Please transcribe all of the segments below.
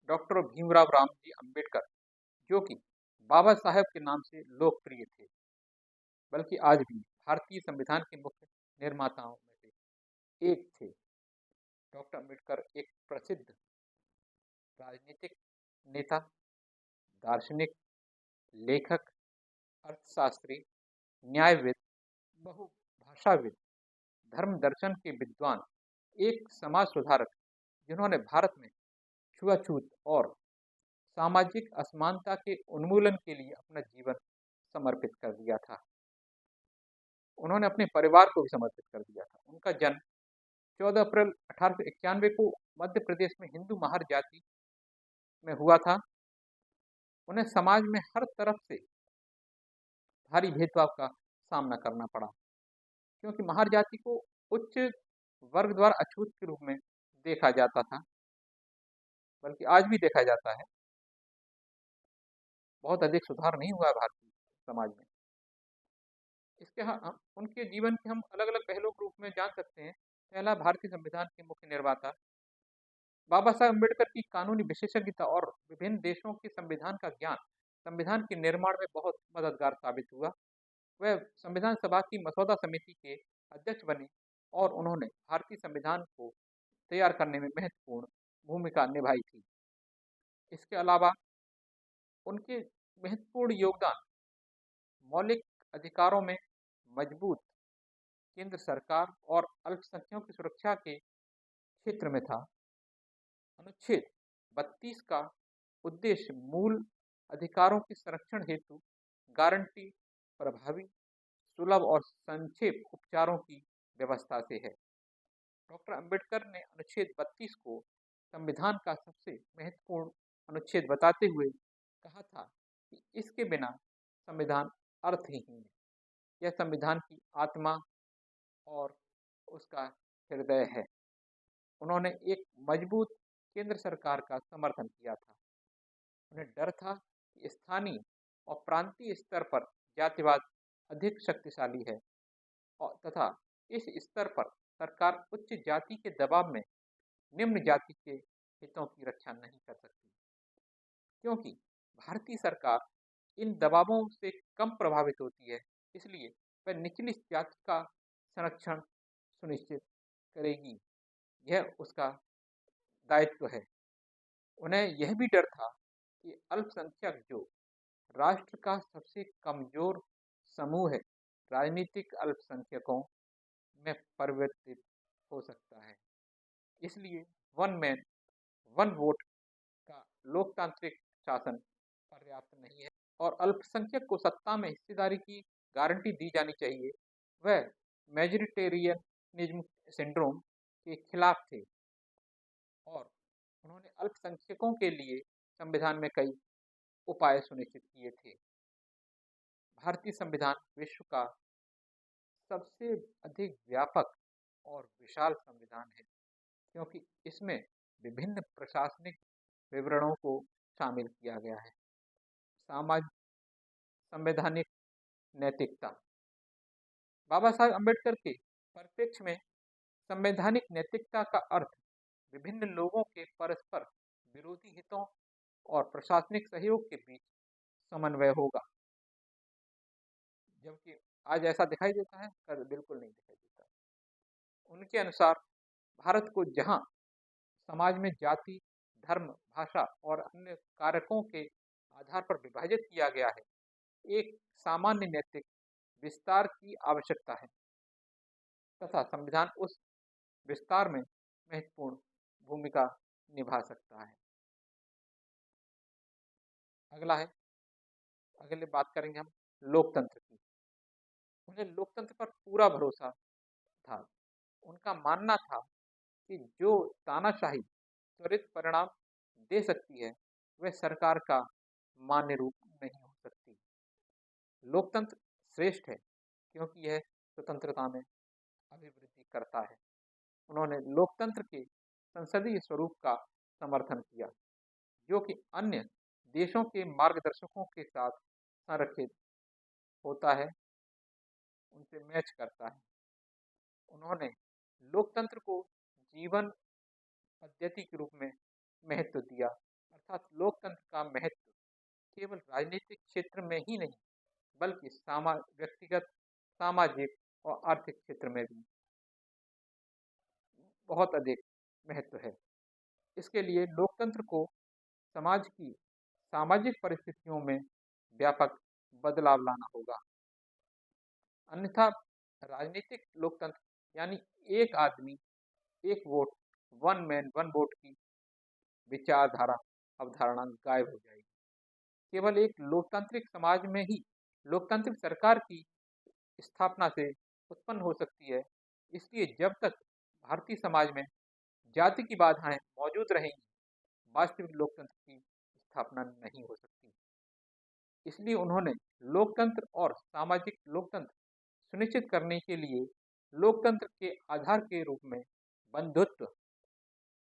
Doctor Bhimrao Ramji Ambedkar, जो कि बाबा साहेब के नाम से लोकप्रिय थे, बल्कि आज भी भारतीय संविधान के मुख्य निर्माताओं में से एक थे। डॉक्टर अंबेडकर एक प्रसिद्ध राजनीतिक नेता, दार्शनिक, लेखक, अर्थशास्त्री, न्यायविद, बहुभाषाविद, धर्म दर्शन के विद्वान, एक समाज सुधारक, जिन्होंने भारत में छुआछूत और सामाजिक असमानता के उन्मूलन के लिए अपना जीवन समर्पित कर दिया था। उन्होंने अपने परिवार को भी समर्पित कर दिया था। उनका जन्म 14 अप्रैल 1891 को मध्य प्रदेश में हिंदू महार जाति में हुआ था। उन्हें समाज में हर तरफ से भारी भेदभाव का सामना करना पड़ा, क्योंकि महार जाति को उच्च वर्ग द्वारा अछूत के रूप में देखा जाता था, बल्कि आज भी देखा जाता है। बहुत अधिक सुधार नहीं हुआ है भारतीय समाज में। उनके जीवन के हम अलग अलग पहलुओं के रूप में जान सकते हैं। पहला, भारतीय संविधान के मुख्य निर्माता। बाबा साहब अम्बेडकर की कानूनी विशेषज्ञता और विभिन्न देशों के संविधान का ज्ञान संविधान के निर्माण में बहुत मददगार साबित हुआ। वह संविधान सभा की मसौदा समिति के अध्यक्ष बने और उन्होंने भारतीय संविधान को तैयार करने में महत्वपूर्ण भूमिका निभाई थी। इसके अलावा उनके महत्वपूर्ण योगदान मौलिक अधिकारों में मजबूत केंद्र सरकार और अल्पसंख्यकों की सुरक्षा के क्षेत्र में था। अनुच्छेद 32 का उद्देश्य मूल अधिकारों के संरक्षण हेतु गारंटी, प्रभावी, सुलभ और संक्षेप उपचारों की व्यवस्था से है। डॉक्टर अंबेडकर ने अनुच्छेद 32 को संविधान का सबसे महत्वपूर्ण अनुच्छेद बताते हुए कहा था कि इसके बिना संविधान अर्थहीन है। यह संविधान की आत्मा और उसका हृदय है। उन्होंने एक मजबूत केंद्र सरकार का समर्थन किया था। उन्हें डर था कि स्थानीय और प्रांतीय स्तर पर जातिवाद अधिक शक्तिशाली है और तथा इस स्तर पर सरकार उच्च जाति के दबाव में निम्न जाति के हितों की रक्षा नहीं कर सकती, क्योंकि भारतीय सरकार इन दबावों से कम प्रभावित होती है। इसलिए वह निचली जाति का संरक्षण सुनिश्चित करेगी, यह उसका दायित्व है। उन्हें यह भी डर था कि अल्पसंख्यक, जो राष्ट्र का सबसे कमजोर समूह है, राजनीतिक अल्पसंख्यकों में परिवर्तित हो सकता है। इसलिए वन मैन वन वोट का लोकतांत्रिक शासन पर्याप्त नहीं है और अल्पसंख्यक को सत्ता में हिस्सेदारी की गारंटी दी जानी चाहिए। वह मेजोरिटेरियनिज्म सिंड्रोम के खिलाफ थे और उन्होंने अल्पसंख्यकों के लिए संविधान में कई उपाय सुनिश्चित किए थे। भारतीय संविधान विश्व का सबसे अधिक व्यापक और विशाल संविधान है, क्योंकि इसमें विभिन्न प्रशासनिक विवरणों को शामिल किया गया है। सामाजिक संवैधानिक नैतिकता। बाबा साहब अम्बेडकर के परिप्रेक्ष्य में संवैधानिक नैतिकता का अर्थ विभिन्न लोगों के परस्पर विरोधी हितों और प्रशासनिक सहयोग के बीच समन्वय होगा, जबकि आज ऐसा दिखाई देता है, कल बिल्कुल नहीं दिखाई देता। उनके अनुसार भारत को जहां समाज में जाति, धर्म, भाषा और अन्य कारकों के आधार पर विभाजित किया गया है, एक सामान्य नैतिक विस्तार की आवश्यकता है तथा संविधान उस विस्तार में महत्वपूर्ण भूमिका निभा सकता है। अगले बात करेंगे हम लोकतंत्र की। उन्हें लोकतंत्र पर पूरा भरोसा था। उनका मानना था कि जो तानाशाही त्वरित परिणाम दे सकती है, वह सरकार का मान्य रूप नहीं हो सकती। लोकतंत्र श्रेष्ठ है क्योंकि यह स्वतंत्रता में अभिवृद्धि करता है। उन्होंने लोकतंत्र के संसदीय स्वरूप का समर्थन किया, जो कि अन्य देशों के मार्गदर्शकों के साथ संरक्षित होता है, उनसे मैच करता है। उन्होंने लोकतंत्र को जीवन पद्धति के रूप में महत्व दिया, राजनीतिक क्षेत्र में ही नहीं बल्कि व्यक्तिगत, सामाजिक और आर्थिक क्षेत्र में भी बहुत अधिक महत्व है। इसके लिए लोकतंत्र को समाज की सामाजिक परिस्थितियों में व्यापक बदलाव लाना होगा। अन्यथा राजनीतिक लोकतंत्र यानी एक आदमी एक vote, one man one vote की विचारधारा अवधारणा गायब हो जाएगी। केवल एक लोकतांत्रिक समाज में ही लोकतांत्रिक सरकार की स्थापना से उत्पन्न हो सकती है। इसलिए जब तक भारतीय समाज में जाति की बाधाएं मौजूद रहेंगी, वास्तविक लोकतंत्र की स्थापना नहीं हो सकती। इसलिए उन्होंने लोकतंत्र और सामाजिक लोकतंत्र सुनिश्चित करने के लिए लोकतंत्र के आधार के रूप में बंधुत्व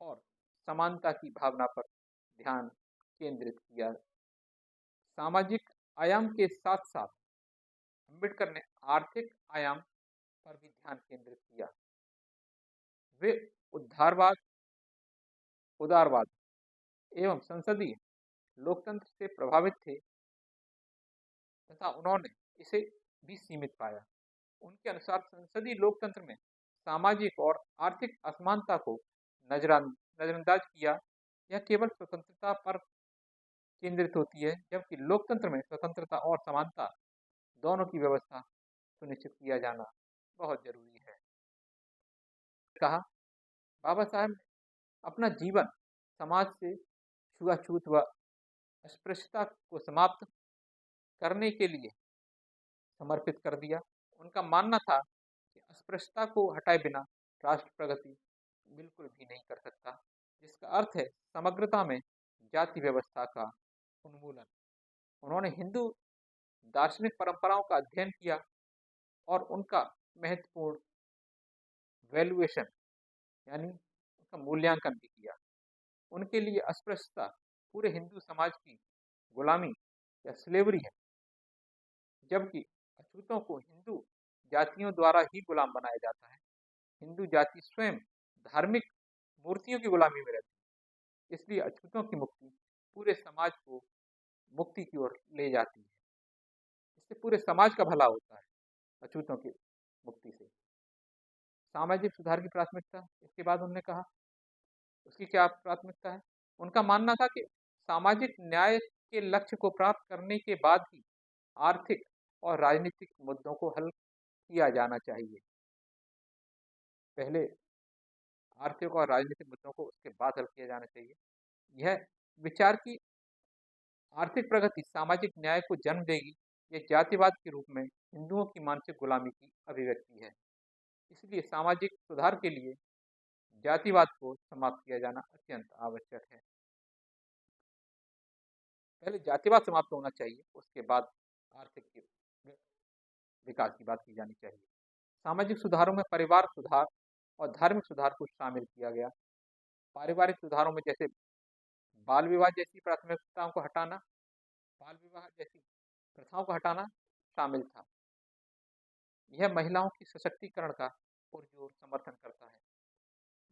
और समानता की भावना पर ध्यान केंद्रित किया। सामाजिक आयाम के साथ साथ अम्बेडकर ने आर्थिक आयाम पर भी ध्यान केंद्रित किया। वे उदारवाद एवं संसदीय लोकतंत्र से प्रभावित थे तथा उन्होंने इसे भी सीमित पाया। उनके अनुसार संसदीय लोकतंत्र में सामाजिक और आर्थिक असमानता को नजरअंदाज किया। यह केवल स्वतंत्रता पर केंद्रित होती है, जबकि लोकतंत्र में स्वतंत्रता और समानता दोनों की व्यवस्था सुनिश्चित किया जाना बहुत जरूरी है। कहा बाबा साहब ने अपना जीवन समाज से छुआछूत व अस्पृश्यता को समाप्त करने के लिए समर्पित कर दिया। उनका मानना था कि अस्पृश्यता को हटाए बिना राष्ट्र प्रगति बिल्कुल भी नहीं कर सकता, जिसका अर्थ है समग्रता में जाति व्यवस्था का उन्मूलन। उन्होंने हिंदू दार्शनिक परंपराओं का अध्ययन किया और उनका महत्वपूर्ण वैल्यूएशन यानी उनका मूल्यांकन भी किया। उनके लिए अस्पृश्यता पूरे हिंदू समाज की गुलामी या स्लेवरी है, जबकि अछूतों को हिंदू जातियों द्वारा ही गुलाम बनाया जाता है। हिंदू जाति स्वयं धार्मिक मूर्तियों की गुलामी में रहती है, इसलिए अछूतों की मुक्ति पूरे समाज को मुक्ति की ओर ले जाती है। इससे पूरे समाज का भला होता है अछूतों की मुक्ति से। सामाजिक सुधार की प्राथमिकता, इसके बाद उन्होंने कहा उसकी क्या प्राथमिकता है। उनका मानना था कि सामाजिक न्याय के लक्ष्य को प्राप्त करने के बाद ही आर्थिक और राजनीतिक मुद्दों को हल किया जाना चाहिए। पहले आर्थिक और राजनीतिक मुद्दों को उसके बाद हल किया जाना चाहिए। यह विचार की आर्थिक प्रगति सामाजिक न्याय को जन्म देगी, यह जातिवाद के रूप में हिंदुओं की मानसिक गुलामी की अभिव्यक्ति है। इसलिए सामाजिक सुधार के लिए जातिवाद को समाप्त किया जाना अत्यंत आवश्यक है। पहले जातिवाद समाप्त होना चाहिए, उसके बाद आर्थिक विकास की बात की जानी चाहिए। सामाजिक सुधारों में परिवार सुधार और धार्मिक सुधार को शामिल किया गया। पारिवारिक सुधारों में जैसे बाल विवाह जैसी प्राथमिकताओं को हटाना, बाल विवाह जैसी प्रथाओं को हटाना शामिल था। यह महिलाओं की सशक्तिकरण का पुरजोर समर्थन करता है।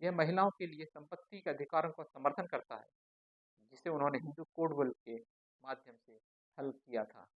यह महिलाओं के लिए संपत्ति के अधिकारों का समर्थन करता है, जिसे उन्होंने हिंदू कोड बिल के माध्यम से हल किया था।